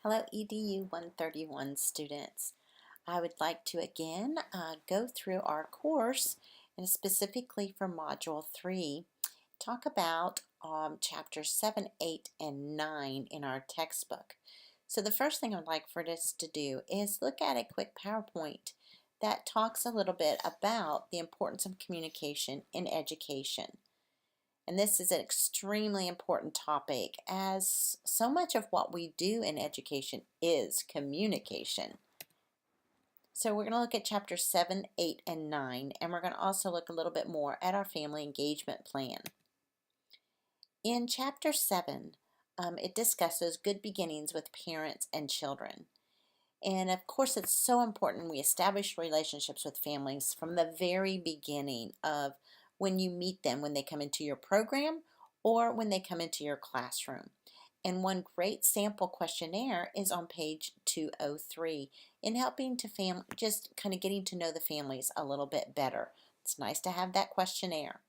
Hello EDU131 students. I would like to again go through our course and specifically for Module 3 talk about chapters 7, 8, and 9 in our textbook. So the first thing I'd like for us to do is look at a quick PowerPoint that talks a little bit about the importance of communication in education. And this is an extremely important topic as so much of what we do in education is communication. So we're going to look at chapters 7, 8, and 9, and we're going to also look a little bit more at our family engagement plan. In chapter 7, it discusses good beginnings with parents and children. And of course, it's so important we establish relationships with families from the very beginning of when you meet them, when they come into your program or when they come into your classroom. And one great sample questionnaire is on page 203 in helping to just kind of getting to know the families a little bit better. It's nice to have that questionnaire.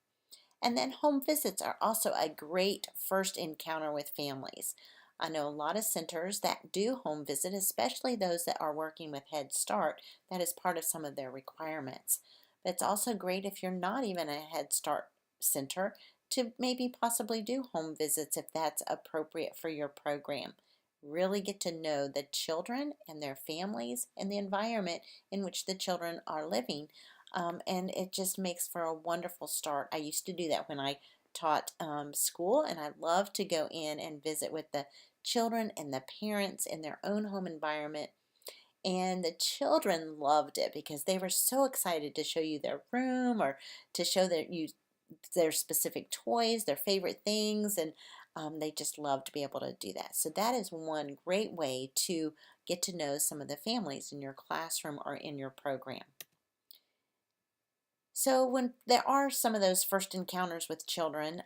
And then home visits are also a great first encounter with families. I know a lot of centers that do home visit, especially those that are working with Head Start. That is part of some of their requirements. But it's also great if you're not even a Head Start center to maybe possibly do home visits if that's appropriate for your program. Really get to know the children and their families and the environment in which the children are living. And it just makes for a wonderful start. I used to do that when I taught school, and I love to go in and visit with the children and the parents in their own home environment. And the children loved it because they were so excited to show you their room or to show their specific toys, their favorite things, and they just love to be able to do that. So that is one great way to get to know some of the families in your classroom or in your program. So when there are some of those first encounters with children,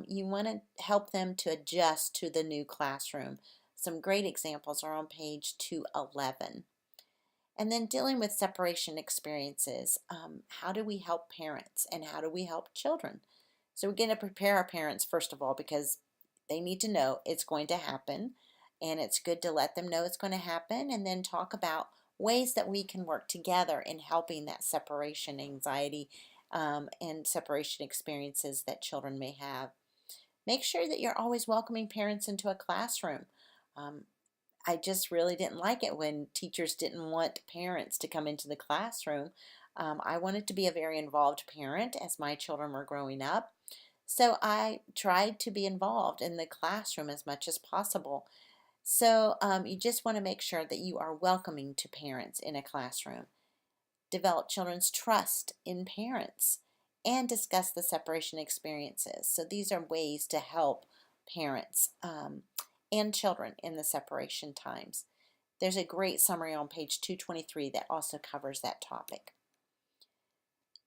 you want to help them to adjust to the new classroom. Some great examples are on page 211. And then dealing with separation experiences. How do we help parents and how do we help children? So we're going to prepare our parents first of all because they need to know it's going to happen, and it's good to let them know it's going to happen and then talk about ways that we can work together in helping that separation anxiety and separation experiences that children may have. Make sure that you're always welcoming parents into a classroom. I just really didn't like it when teachers didn't want parents to come into the classroom. I wanted to be a very involved parent as my children were growing up. So I tried to be involved in the classroom as much as possible. So you just want to make sure that you are welcoming to parents in a classroom. Develop children's trust in parents and discuss the separation experiences. So these are ways to help parents and children in the separation times. There's a great summary on page 223 that also covers that topic.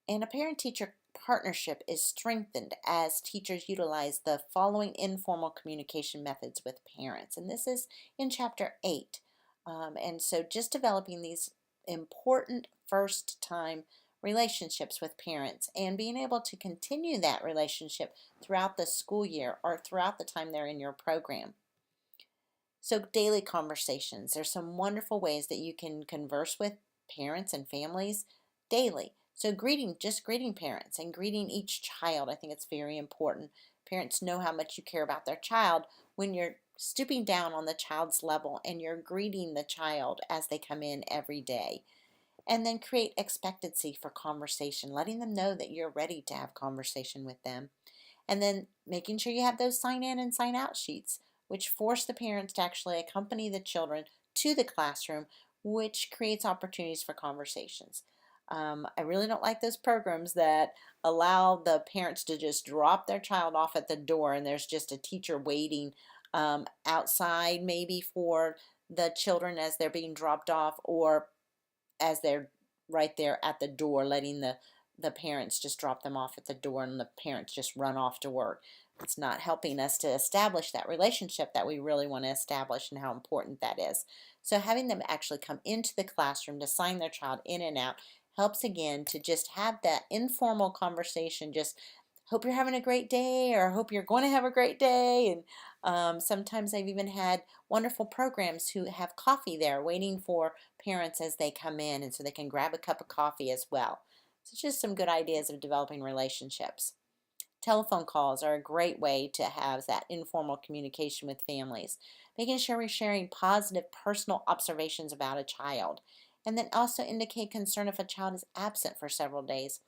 And a parent-teacher partnership is strengthened as teachers utilize the following informal communication methods with parents. And this is in chapter 8. And so just developing these important first-time relationships with parents and being able to continue that relationship throughout the school year or throughout the time they're in your program. So daily conversations. There's some wonderful ways that you can converse with parents and families daily. So just greeting parents and greeting each child. I think it's very important. Parents know how much you care about their child when you're stooping down on the child's level and you're greeting the child as they come in every day. And then create expectancy for conversation, letting them know that you're ready to have conversation with them. And then making sure you have those sign in and sign out sheets, which force the parents to actually accompany the children to the classroom, which creates opportunities for conversations. I really don't like those programs that allow the parents to just drop their child off at the door and there's just a teacher waiting outside maybe for the children as they're being dropped off, or as they're right there at the door letting the parents just drop them off at the door and the parents just run off to work. It's not helping us to establish that relationship that we really want to establish and how important that is. So having them actually come into the classroom to sign their child in and out helps again to just have that informal conversation. Just hope you're having a great day, or hope you're going to have a great day, Sometimes I've even had wonderful programs who have coffee there waiting for parents as they come in, and so they can grab a cup of coffee as well. So just some good ideas of developing relationships. Telephone calls are a great way to have that informal communication with families, making sure we're sharing positive personal observations about a child. And then also indicate concern if a child is absent for several days.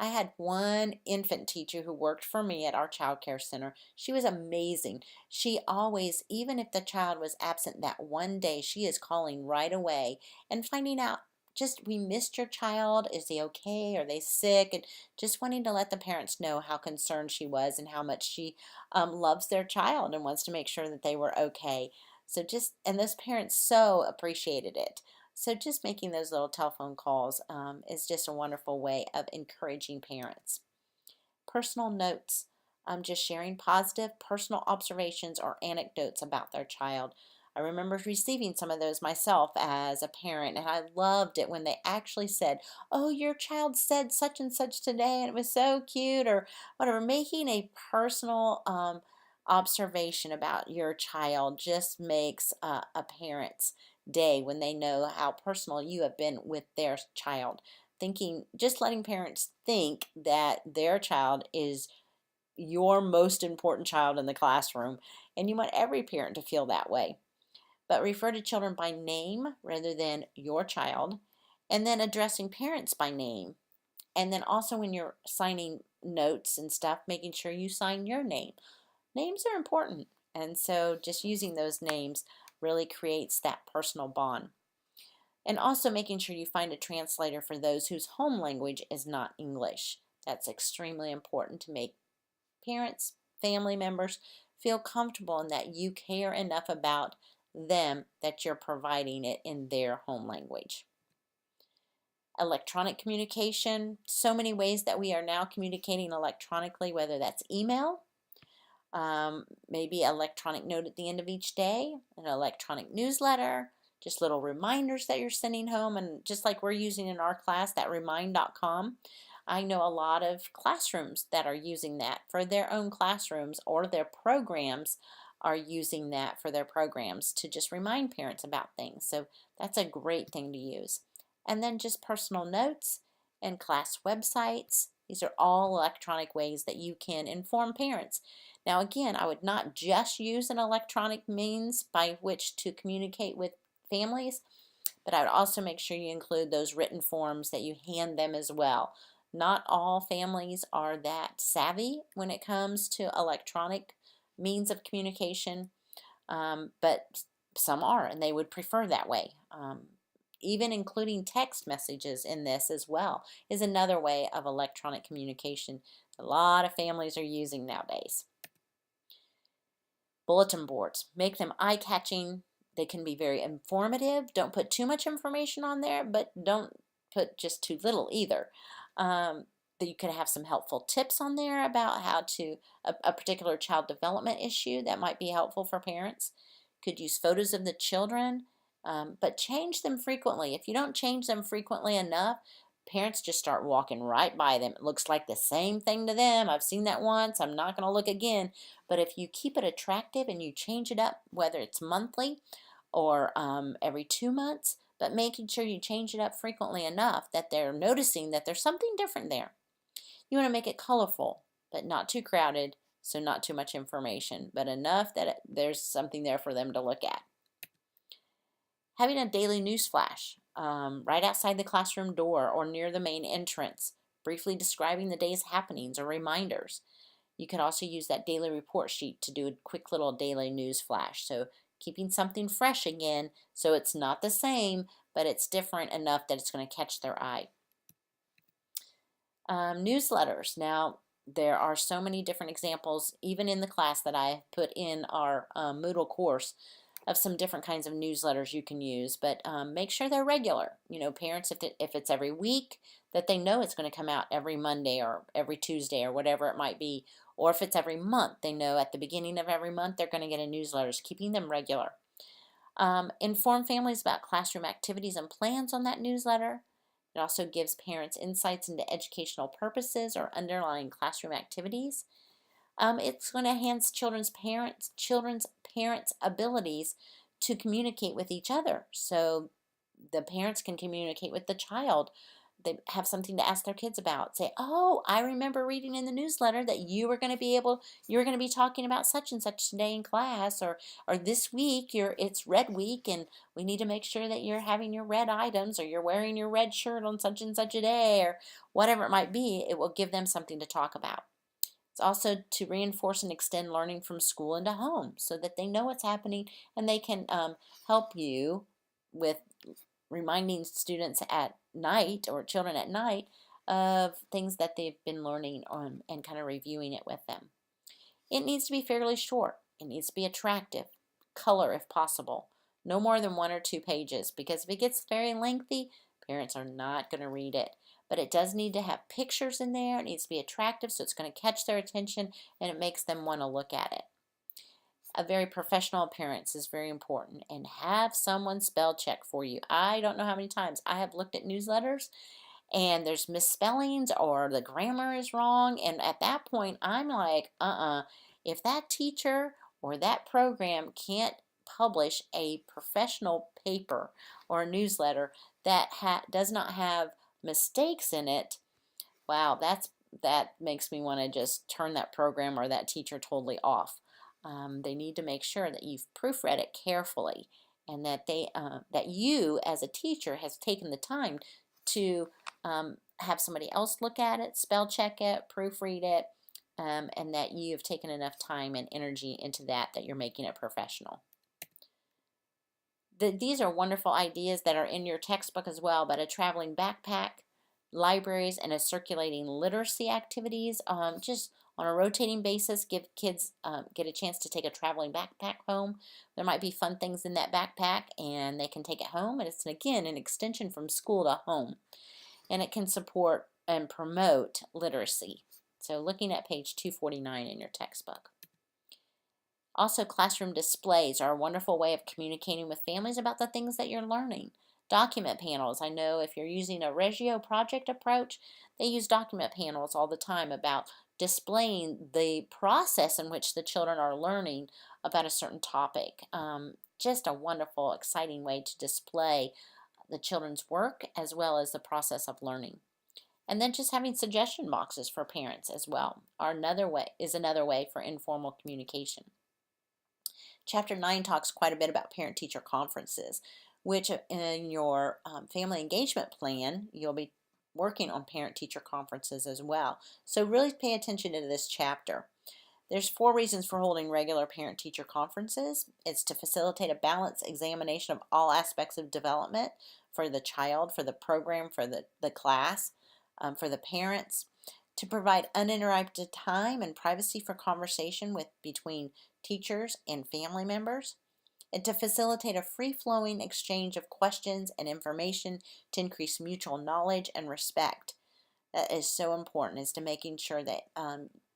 I had one infant teacher who worked for me at our child care center. She was amazing. She always, even if the child was absent that one day, she is calling right away and finding out, just, we missed your child. Is he okay? Are they sick? And just wanting to let the parents know how concerned she was and how much she loves their child and wants to make sure that they were okay. So just, and those parents so appreciated it. So just making those little telephone calls is just a wonderful way of encouraging parents. Personal notes, just sharing positive personal observations or anecdotes about their child. I remember receiving some of those myself as a parent, and I loved it when they actually said, "Oh, your child said such and such today, and it was so cute," or whatever. Making a personal observation about your child just makes a parent's day when they know how personal you have been with their child. Thinking, just letting parents think that their child is your most important child in the classroom, and you want every parent to feel that way. But refer to children by name rather than your child, and then addressing parents by name. And then also when you're signing notes and stuff, making sure you sign your name. Names are important, and so just using those names really creates that personal bond. And also making sure you find a translator for those whose home language is not English. That's extremely important to make parents, family members feel comfortable and that you care enough about them that you're providing it in their home language. Electronic communication, so many ways that we are now communicating electronically, whether that's email, maybe electronic note at the end of each day, an electronic newsletter, just little reminders that you're sending home, and just like we're using in our class, that remind.com. I know a lot of classrooms that are using that for their own classrooms, or their programs are using that for their programs to just remind parents about things. So that's a great thing to use. And then just personal notes and class websites. These are all electronic ways that you can inform parents. Now again, I would not just use an electronic means by which to communicate with families, but I would also make sure you include those written forms that you hand them as well. Not all families are that savvy when it comes to electronic means of communication, but some are, and they would prefer that way. Even including text messages in this as well is another way of electronic communication a lot of families are using nowadays. Bulletin boards, make them eye-catching. They can be very informative. Don't put too much information on there, but don't put just too little either. You could have some helpful tips on there about how to, a particular child development issue that might be helpful for parents. Could use photos of the children, but change them frequently. If you don't change them frequently enough, parents just start walking right by them. It looks like the same thing to them. I've seen that once. I'm not going to look again. But if you keep it attractive and you change it up, whether it's monthly or every 2 months, but making sure you change it up frequently enough that they're noticing that there's something different there. You want to make it colorful, but not too crowded, so not too much information, but enough that there's something there for them to look at. Having a daily news flash right outside the classroom door or near the main entrance, briefly describing the day's happenings or reminders. You can also use that daily report sheet to do a quick little daily news flash. So keeping something fresh again, so it's not the same, but it's different enough that it's going to catch their eye. Newsletters. Now, there are so many different examples, even in the class that I put in our Moodle course, of some different kinds of newsletters you can use, but make sure they're regular. You know, parents, if it's every week, that they know it's going to come out every Monday or every Tuesday or whatever it might be, or if it's every month, they know at the beginning of every month they're going to get a newsletter, so keeping them regular. Inform families about classroom activities and plans on that newsletter. It also gives parents insights into educational purposes or underlying classroom activities. It's going to enhance children's parents' abilities to communicate with each other. So the parents can communicate with the child. They have something to ask their kids about. Say, "Oh, I remember reading in the newsletter that you were going to be talking about such and such today in class, or this week it's red week, and we need to make sure that you're having your red items, or you're wearing your red shirt on such and such a day," or whatever it might be. It will give them something to talk about. It's also to reinforce and extend learning from school into home so that they know what's happening, and they can help you with reminding students at night, or children at night, of things that they've been learning on, and kind of reviewing it with them. It needs to be fairly short. It needs to be attractive. Color if possible. No more than 1 or 2 pages, because if it gets very lengthy, parents are not going to read it. But it does need to have pictures in there. It needs to be attractive, so it's going to catch their attention and it makes them want to look at it. A very professional appearance is very important, and have someone spell check for you. I don't know how many times I have looked at newsletters and there's misspellings or the grammar is wrong, and at that point I'm like, if that teacher or that program can't publish a professional paper or a newsletter that does not have mistakes in it, wow, that makes me want to just turn that program or that teacher totally off. They need to make sure that you've proofread it carefully, and that that you as a teacher has taken the time to have somebody else look at it, spell check it, proofread it, and that you have taken enough time and energy into that you're making it professional. These are wonderful ideas that are in your textbook as well, but a traveling backpack, libraries, and a circulating literacy activities, just on a rotating basis, give kids get a chance to take a traveling backpack home. There might be fun things in that backpack, and they can take it home, and it's, again, an extension from school to home, and it can support and promote literacy. So looking at page 249 in your textbook. Also, classroom displays are a wonderful way of communicating with families about the things that you're learning. Document panels. I know if you're using a Regio project approach, they use document panels all the time about displaying the process in which the children are learning about a certain topic. Just a wonderful, exciting way to display the children's work as well as the process of learning. And then just having suggestion boxes for parents as well is another way for informal communication. Chapter 9 talks quite a bit about parent-teacher conferences, which in your family engagement plan, you'll be working on parent-teacher conferences as well. So really pay attention to this chapter. There's 4 reasons for holding regular parent-teacher conferences. It's to facilitate a balanced examination of all aspects of development for the child, for the program, for the class, for the parents, to provide uninterrupted time and privacy for conversation between teachers and family members, and to facilitate a free-flowing exchange of questions and information to increase mutual knowledge and respect. That is so important, is to making sure that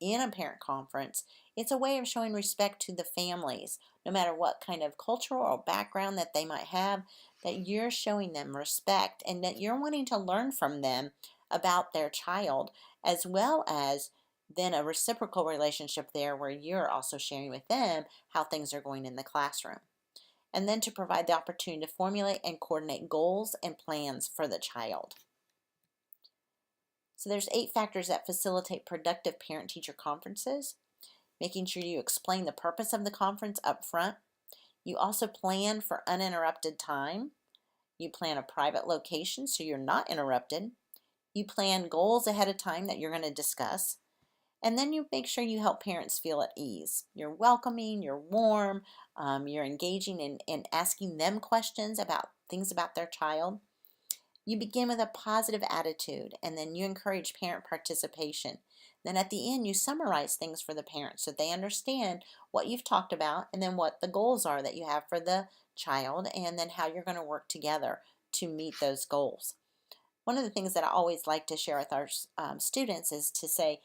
in a parent conference, it's a way of showing respect to the families, no matter what kind of cultural or background that they might have, that you're showing them respect and that you're wanting to learn from them about their child, as well as then a reciprocal relationship there where you're also sharing with them how things are going in the classroom. And then to provide the opportunity to formulate and coordinate goals and plans for the child. So there's 8 factors that facilitate productive parent-teacher conferences. Making sure you explain the purpose of the conference up front. You also plan for uninterrupted time. You plan a private location so you're not interrupted. You plan goals ahead of time that you're going to discuss. And then you make sure you help parents feel at ease. You're welcoming, you're warm, you're engaging in asking them questions about things about their child. You begin with a positive attitude, and then you encourage parent participation. Then at the end, you summarize things for the parents so they understand what you've talked about, and then what the goals are that you have for the child, and then how you're going to work together to meet those goals. One of the things that I always like to share with our students is to say,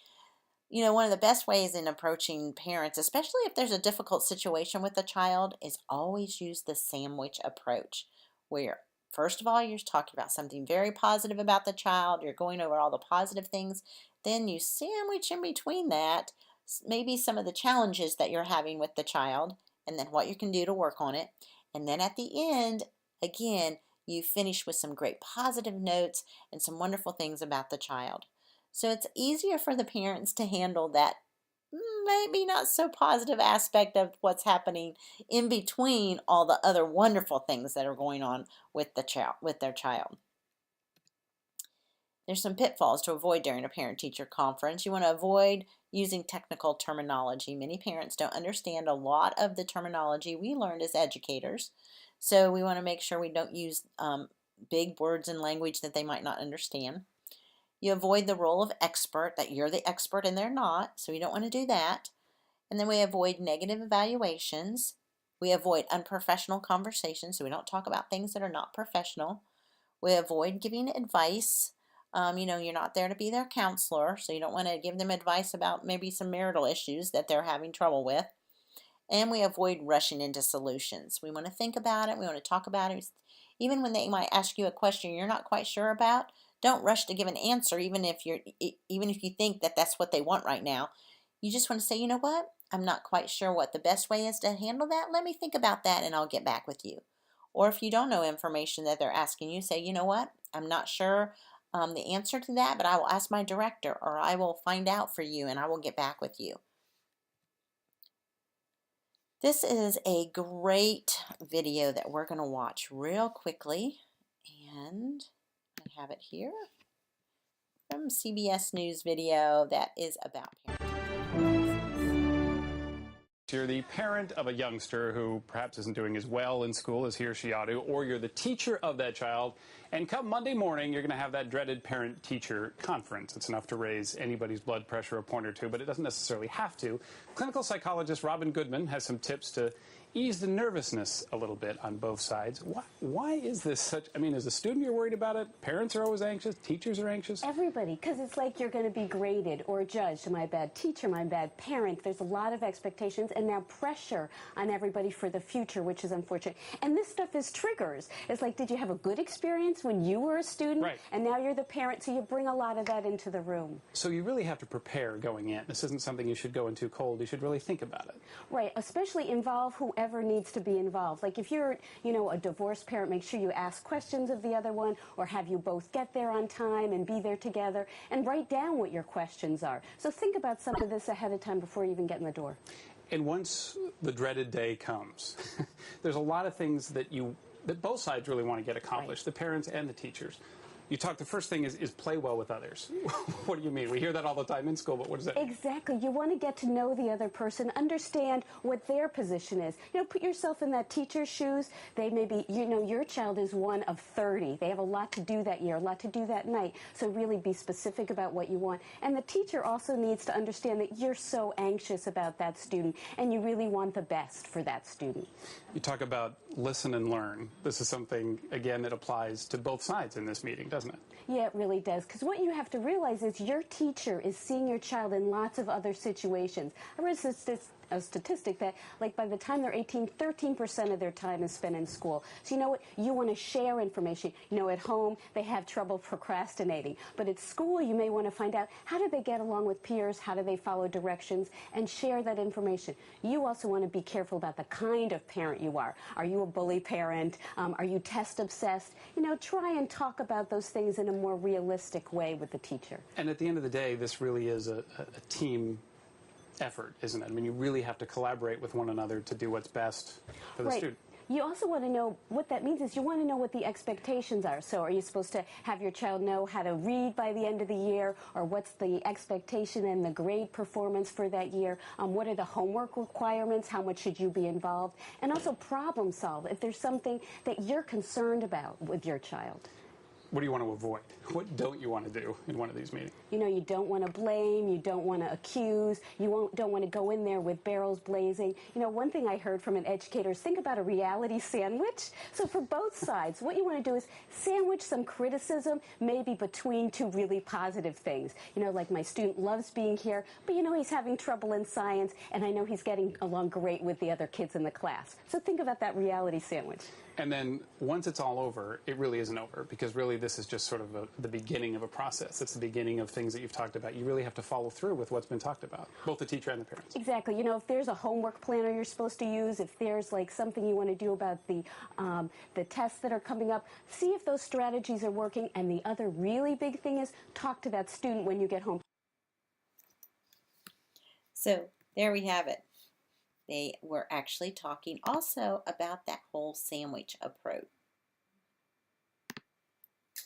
you know, one of the best ways in approaching parents, especially if there's a difficult situation with a child, is always use the sandwich approach, where first of all, you're talking about something very positive about the child, you're going over all the positive things, then you sandwich in between that maybe some of the challenges that you're having with the child, and then what you can do to work on it. And then at the end, again, you finish with some great positive notes and some wonderful things about the child. So it's easier for the parents to handle that maybe not so positive aspect of what's happening in between all the other wonderful things that are going on with their child. There's some pitfalls to avoid during a parent-teacher conference. You want to avoid using technical terminology. Many parents don't understand a lot of the terminology we learned as educators, so we want to make sure we don't use big words and language that they might not understand. You avoid the role of expert, that you're the expert and they're not, so you don't want to do that. And then we avoid negative evaluations. We avoid unprofessional conversations, so we don't talk about things that are not professional. We avoid giving advice. You're not there to be their counselor, so you don't want to give them advice about maybe some marital issues that they're having trouble with. And we avoid rushing into solutions. We want to think about it. We want to talk about it. Even when they might ask you a question you're not quite sure about, don't rush to give an answer, even if you think that that's what they want right now. You just want to say, you know what? I'm not quite sure what the best way is to handle that. Let me think about that and I'll get back with you. Or if you don't know information that they're asking you, say, you know what? I'm not sure the answer to that, but I will ask my director, or I will find out for you and I will get back with you. This is a great video that we're going to watch real quickly, and I have it here from CBS News video that is about parenting. You're the parent of a youngster who perhaps isn't doing as well in school as he or she ought to, or you're the teacher of that child, and come Monday morning, you're going to have that dreaded parent-teacher conference. It's enough to raise anybody's blood pressure a point or two, but it doesn't necessarily have to. Clinical psychologist Robin Goodman has some tips to ease the nervousness a little bit on both sides. Why is this such, as a student you're worried about it, parents are always anxious, teachers are anxious? Everybody, because it's like you're going to be graded or judged. Am I a bad teacher? Am I a bad parent? There's a lot of expectations and now pressure on everybody for the future, which is unfortunate. And this stuff is triggers. It's like, did you have a good experience when you were a student? Right. And now you're the parent, so you bring a lot of that into the room. So you really have to prepare going in. This isn't something you should go into cold. You should really think about it. Right, especially involve whoever needs to be involved. Like if you're, a divorced parent, make sure you ask questions of the other one, or have you both get there on time and be there together, and write down what your questions are. So think about some of this ahead of time before you even get in the door. And once the dreaded day comes, there's a lot of things that both sides really want to get accomplished, right. The parents and the teachers. The first thing is play well with others. What do you mean? We hear that all the time in school, but what does that mean? Exactly. You want to get to know the other person, understand what their position is. Put yourself in that teacher's shoes. They may be, your child is one of 30. They have a lot to do that year, a lot to do that night. So really be specific about what you want. And the teacher also needs to understand that you're so anxious about that student and you really want the best for that student. You talk about listen and learn. This is something, again, that applies to both sides in this meeting, doesn't it? Yeah, it really does. Because what you have to realize is your teacher is seeing your child in lots of other situations. I read a statistic that, like, by the time they're 18, 13% of their time is spent in school. So you know what? You want to share information. At home, they have trouble procrastinating. But at school, you may want to find out, how do they get along with peers? How do they follow directions? And share that information. You also want to be careful about the kind of parent you are. Are you a bully parent? Are you test obsessed? Try and talk about those things in a more realistic way with the teacher. And at the end of the day, this really is a team effort, isn't it? You really have to collaborate with one another to do what's best for the student. You also want to know what that means is you want to know what the expectations are. So are you supposed to have your child know how to read by the end of the year, or what's the expectation and the grade performance for that year? What are the homework requirements? How much should you be involved? And also problem solve if there's something that you're concerned about with your child. What do you want to avoid? What don't you want to do in one of these meetings? You don't want to blame, you don't want to accuse, don't want to go in there with barrels blazing. One thing I heard from an educator is think about a reality sandwich. So for both sides, what you want to do is sandwich some criticism, maybe between two really positive things. Like my student loves being here, but he's having trouble in science, and I know he's getting along great with the other kids in the class. So think about that reality sandwich. And then once it's all over, it really isn't over, because really this is just sort of the beginning of a process. It's the beginning of things that you've talked about. You really have to follow through with what's been talked about, both the teacher and the parents. Exactly. You know, if there's a homework planner you're supposed to use, if there's like something you want to do about the tests that are coming up, see if those strategies are working. And the other really big thing is talk to that student when you get home. So there we have it. They were actually talking also about that whole sandwich approach.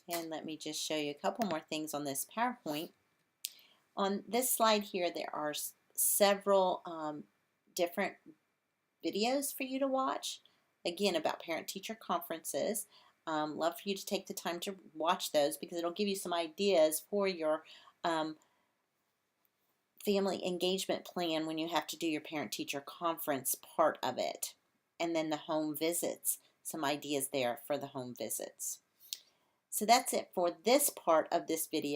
And let me just show you a couple more things on this PowerPoint. On this slide here, there are several different videos for you to watch. Again, about parent-teacher conferences. Love for you to take the time to watch those because it'll give you some ideas for your family engagement plan when you have to do your parent-teacher conference part of it. And then the home visits, some ideas there for the home visits. So that's it for this part of this video.